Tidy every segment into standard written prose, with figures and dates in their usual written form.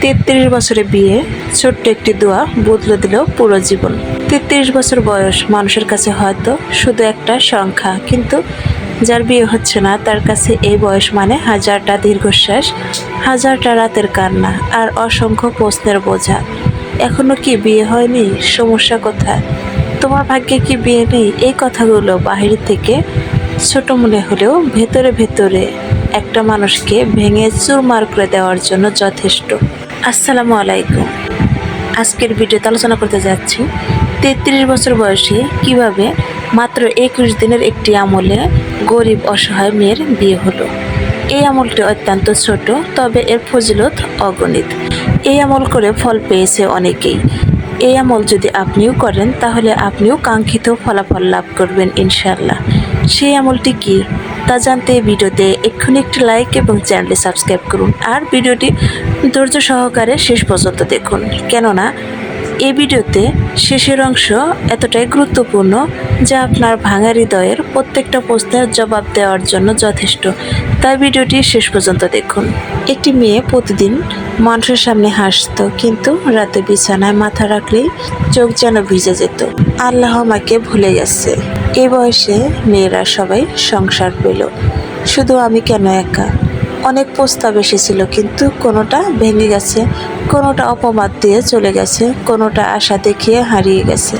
33 বছরে বিয়ে, ছোট্ট একটি দোয়া বদলে দিল পুরো জীবন। 33 বছর বয়স মানুষের কাছে হয়তো শুধু একটা সংখ্যা, কিন্তু যার বিয়ে হচ্ছে না তার কাছে এই বয়স মানে হাজারটা দীর্ঘশ্বাস, হাজারটা রাতের কান্না আর অসংখ্য প্রশ্নের বোঝা। এখনো কি বিয়ে হয়নি? সমস্যা কোথায়? তোমার ভাগ্যে কি বিয়ে নেই? এই কথাগুলো বাহির থেকে ছোট মনে হলেও ভেতরে ভেতরে একটা মানুষকে ভেঙে চুরমার করে দেওয়ার জন্য যথেষ্ট। আসসালামু আলাইকুম। আজকের ভিডিওতে আলোচনা করতে যাচ্ছি 33 বছর বয়সে কিভাবে মাত্র 21 দিনের একটি আমলে গরিব অসহায় মেয়ের বিয়ে হলো। এই আমলটি অত্যন্ত ছোট, তবে এর ফজিলত অগণিত। এই আমল করে ফল পেয়েছে অনেকেই। এই আমল যদি আপনিও করেন তাহলে আপনিও কাঙ্ক্ষিত ফলাফল লাভ করবেন ইনশাআল্লাহ। সেই আমলটি কি তা জানতে ভিডিওতে এক্ষুনি একটি লাইক এবং চ্যানেলটি সাবস্ক্রাইব করুন, আর ভিডিওটি ধৈর্য সহকারে শেষ পর্যন্ত দেখুন, কেননা এই ভিডিওতে শেষের অংশ এতটাই গুরুত্বপূর্ণ যা আপনার ভাঙা হৃদয়ের প্রত্যেকটা প্রশ্নের জবাব দেওয়ার জন্য যথেষ্ট। তাই ভিডিওটি শেষ পর্যন্ত দেখুন। একটি মেয়ে প্রতিদিন মানুষের সামনে হাসতো, কিন্তু রাতে বিছানায় মাথা রাখলেই চোখ যেন ভিজে যেত। আল্লাহ আমাকে ভুলে গেছে। এই বয়সে মেয়েরা সবাই সংসার পেল, শুধু আমি কেন একা? অনেক প্রস্তাব এসেছিল, কিন্তু কোনোটা ভেঙে গেছে, কোনোটা অপবাদ দিয়ে চলে গেছে, কোনোটা আশা দেখিয়ে হারিয়ে গেছে।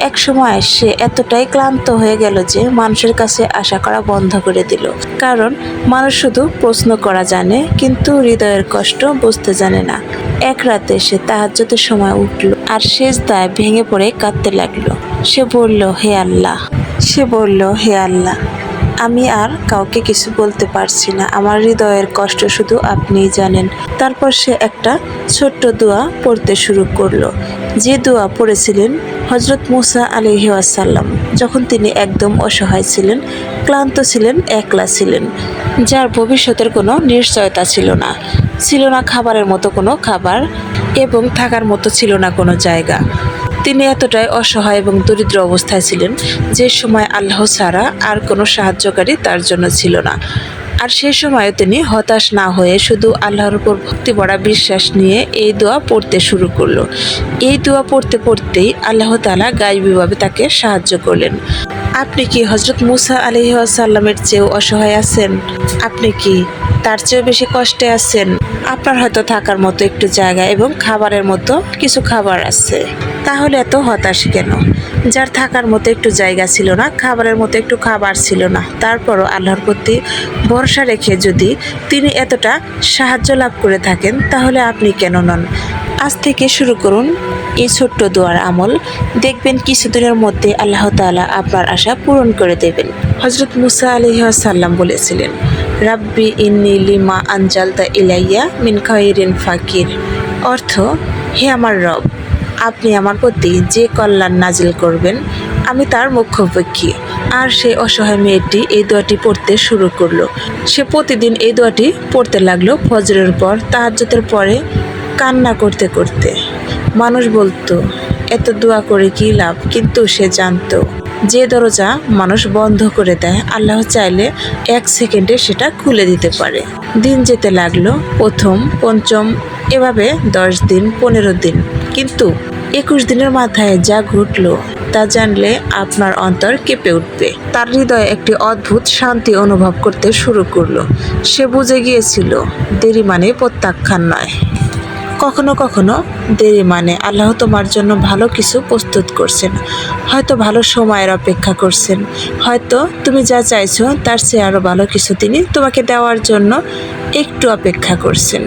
এক সময় সে এতটাই ক্লান্ত হয়ে গেল যে মানুষের কাছে আশা করা বন্ধ করে দিল। কারণ মানুষ শুধু প্রশ্ন করা জানে, কিন্তু হৃদয়ের কষ্ট বুঝতে জানে না। এক রাতে সে তাহাজ্জুদের সময় উঠল আর সেজদায় ভেঙে পড়ে কাঁদতে লাগলো। সে বলল, হে আল্লাহ, আমি আর কাউকে কিছু বলতে পারছি না। আমার হৃদয়ের কষ্ট শুধু আপনিই জানেন। তারপর সে একটা ছোট্ট দোয়া পড়তে শুরু করলো, যে দোয়া পড়েছিলেন হযরত মুসা আলাইহিস সালাম যখন তিনি একদম অসহায় ছিলেন, ক্লান্ত ছিলেন, একলা ছিলেন, যার ভবিষ্যতের কোনো নিশ্চয়তা ছিল না, ছিল না খাবারের মতো কোনো খাবার, এবং থাকার মতো ছিল না কোনো জায়গা। তিনি এতটাই অসহায় এবং দরিদ্র অবস্থায় ছিলেন যে সময় আল্লাহ ছাড়া আর কোনো সাহায্যকারী তার জন্য ছিল না। আর সেই সময়ও তিনি হতাশ না হয়ে শুধু আল্লাহর উপর ভক্তি ভরা বিশ্বাস নিয়ে এই দোয়া পড়তে শুরু করলো। এই দোয়া পড়তে পড়তেই আল্লাহ তাআলা গায়বীভাবে তাকে সাহায্য করলেন। আপনি কি হযরত মুসা আলাইহিস সালামের চেয়েও অসহায় আছেন? আপনি কি তার চেয়েও বেশি কষ্টে আছেন? আপনার হয়তো থাকার মতো একটু জায়গা এবং খাবারের মতো কিছু খাবার আছে, তাহলে এত হতাশ কেন? যার থাকার মতো একটু জায়গা ছিল না, খাবারের মতো একটু খাবার ছিল না, তারপরও আল্লাহর প্রতি ভরসা রেখে যদি তিনি এতটা সাহায্য লাভ করে থাকেন, তাহলে আপনি কেন নন? আজ থেকে শুরু করুন এই ছোট্ট দোয়ার আমল। দেখবেন কিছুদিনের মধ্যে আল্লাহ তাআলা আপনার আশা পূরণ করে দেবেন। হযরত মুসা আলাইহিস সালাম বলেছিলেন, রাব্বি ইন্নী লিমা আনজালতা ইলাইয়া মিন খায়রিন ফাকির। অর্থ, হে আমার রব, আপনি আমার প্রতি যে কল্যাণ নাজিল করবেন আমি তার মুখাপেক্ষী। আর সেই অসহায় মেয়েটি এই দোয়াটি পড়তে শুরু করলো। সে প্রতিদিন এই দোয়াটি পড়তে লাগলো ফজরের পর, তাহাজ্জুদের পরে, কান্না করতে করতে। মানুষ বলতো, এত দোয়া করে কি লাভ? কিন্তু সে জানতো, যে দরজা মানুষ বন্ধ করে দেয় আল্লাহ চাইলে 1 সেকেন্ডে সেটা খুলে দিতে পারে। দিন যেতে লাগলো, প্রথম, পঞ্চম, এভাবে 10 দিন, 15 দিন, কিন্তু 21 দিনের মাথায় যা ঘটলো তা জানলে আপনার অন্তর কেঁপে উঠবে। তার হৃদয়ে একটি অদ্ভুত শান্তি অনুভব করতে শুরু করলো। সে বুঝে গিয়েছিল দেরি মানে প্রত্যাখ্যান নয়। কখনো কখনো দেরি মানে আল্লাহ তোমার জন্য ভালো কিছু প্রস্তুত করছেন। হয়তো ভালো সময়ের অপেক্ষা করছেন, হয়তো তুমি যা চাইছো তার চেয়ে আরও ভালো কিছু তিনি তোমাকে দেওয়ার জন্য একটু অপেক্ষা করছেন।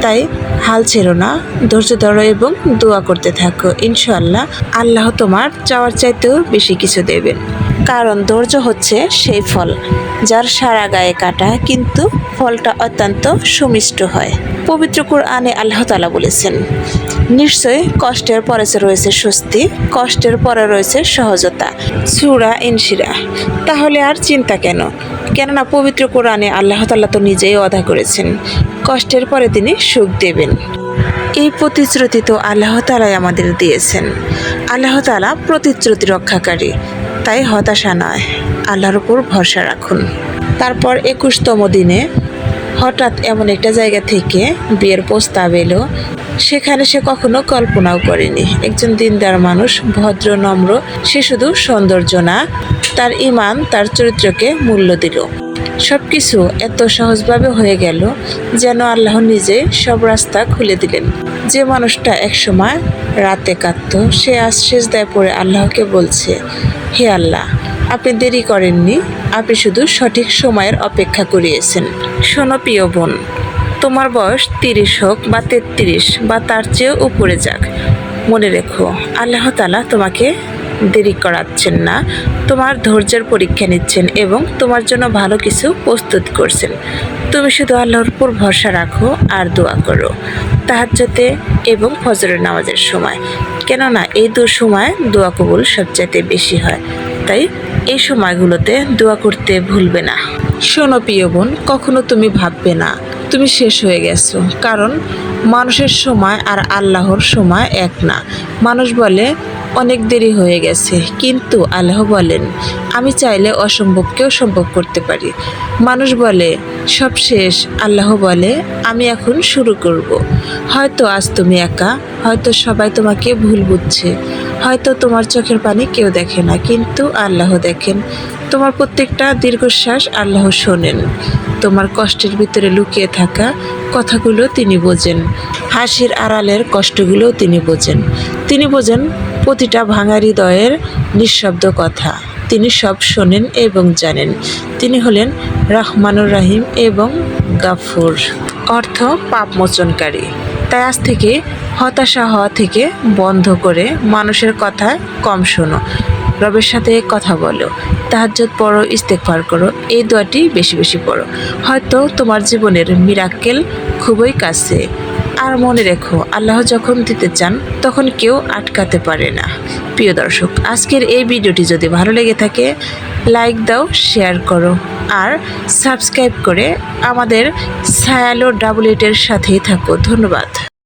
তাই হাল ছেড়ো না, ধৈর্য ধরো এবং দোয়া করতে থাকো। ইনশাআল্লাহ আল্লাহ তোমার চাওয়ার চাইতেও বেশি কিছু দেবেন। কারণ ধৈর্য হচ্ছে সেই ফল যার সারা গায়ে কাটা, কিন্তু ফলটা অত্যন্ত সুমিষ্ট হয়। পবিত্র কুরআনে আল্লাহ তাআলা বলেছেন, নিশ্চয়ই কষ্টের পরে রয়েছে স্বস্তি, কষ্টের পরে রয়েছে সহজতা। সূরা ইনশিরাহ। তাহলে আর চিন্তা কেন? কেননা পবিত্র কুরআনে আল্লাহ তাআলা তো নিজেই ওয়াদা করেছেন, কষ্টের পরে তিনি সুখ দেবেন। এই প্রতিশ্রুতি তো আল্লাহ তাআলাই আমাদের দিয়েছেন। আল্লাহ তাআলা প্রতিশ্রুতি রক্ষাকারী। তাই হতাশা নয়, আল্লাহর উপর ভরসা রাখুন। তারপর 21তম দিনে হঠাৎ এমন একটা জায়গা থেকে বিয়ের প্রস্তাব এলো, সেখানে সে কখনো কল্পনাও করেনি। একজন দিনদার মানুষ, ভদ্র নম্র, সে শুধু সৌন্দর্য না, তার ঈমান, তার চরিত্রকে মূল্য দিল। সবকিছু এত সহজভাবে হয়ে গেল যেন আল্লাহ নিজে সব রাস্তা খুলে দিলেন। যে মানুষটা একসময় রাতে কাঁদত, সে আজ সিজদায় পড়ে আল্লাহকে বলছে, হে আল্লাহ, আপনি দেরি করেননি, আপনি শুধু সঠিক সময়ের অপেক্ষা করিয়েছেন। শোনো প্রিয় বোন, তোমার বয়স 30 হোক বা 33 বা তার চেয়েও উপরে যাক, মনে রেখো আল্লাহ তাআলা তোমাকে দেরি করাচ্ছেন না, তোমার ধৈর্যের পরীক্ষা নিচ্ছেন এবং তোমার জন্য ভালো কিছু প্রস্তুত করছেন। তুমি শুধু আল্লাহর উপর ভরসা রাখো আর দোয়া করো, তাহাজ্জুদে এবং ফজরের নামাজের সময়, কেননা এই সময় দোয়া কবুল সবচাইতে বেশি হয়। তাই এই সময়গুলোতে দোয়া করতে ভুলবে না। শোনো প্রিয় বোন, কখনো তুমি ভাববে না তুমি শেষ হয়ে গেছো, কারণ মানুষের সময় আর আল্লাহর সময় এক না। মানুষ বলে অনেক দেরি হয়ে গেছে, কিন্তু আল্লাহ বলেন আমি চাইলে অসম্ভবকেও সম্ভব করতে পারি। মানুষ বলে সব শেষ, আল্লাহ বলে আমি এখন শুরু করব। হয়তো আজ তুমি একা, হয়তো সবাই তোমাকে ভুল বুঝছে, হয়তো তোমার চোখের পানি কেউ দেখে না, কিন্তু আল্লাহ দেখেন। তোমার প্রত্যেকটা দীর্ঘশ্বাস আল্লাহ শোনেন। তোমার কষ্টের ভিতরে লুকিয়ে থাকা কথাগুলো তিনি বোঝেন, হাসির আড়ালের কষ্টগুলো তিনি বোঝেন। তিনি বোঝেন প্রতিটা ভাঙা হৃদয়ের নিঃশব্দ কথা। তিনি সব শোনেন এবং জানেন। তিনি হলেন রহমানুর রহিম এবং গাফুর, অর্থ পাপ মোচনকারী। তাই আজ থেকে হতাশা হওয়া থেকে বন্ধ করে মানুষের কথা কম শোনো, রবের সাথে কথা বলো, তাহাজ্জুদ পড়ো, ইস্তেগফার করো, এই দোয়াটি বেশি বেশি পড়ো। হয়তো তোমার জীবনের মিরাক্কেল খুবই কাছে। আর মনে রেখো, আল্লাহ যখন দিতে চান তখন কেউ আটকাতে পারে না। প্রিয় দর্শক, আজকের এই ভিডিওটি যদি ভালো লেগে থাকে, লাইক দাও, শেয়ার করো আর সাবস্ক্রাইব করে আমাদের ছায়ালো 88 এর সাথেই থাকো। ধন্যবাদ।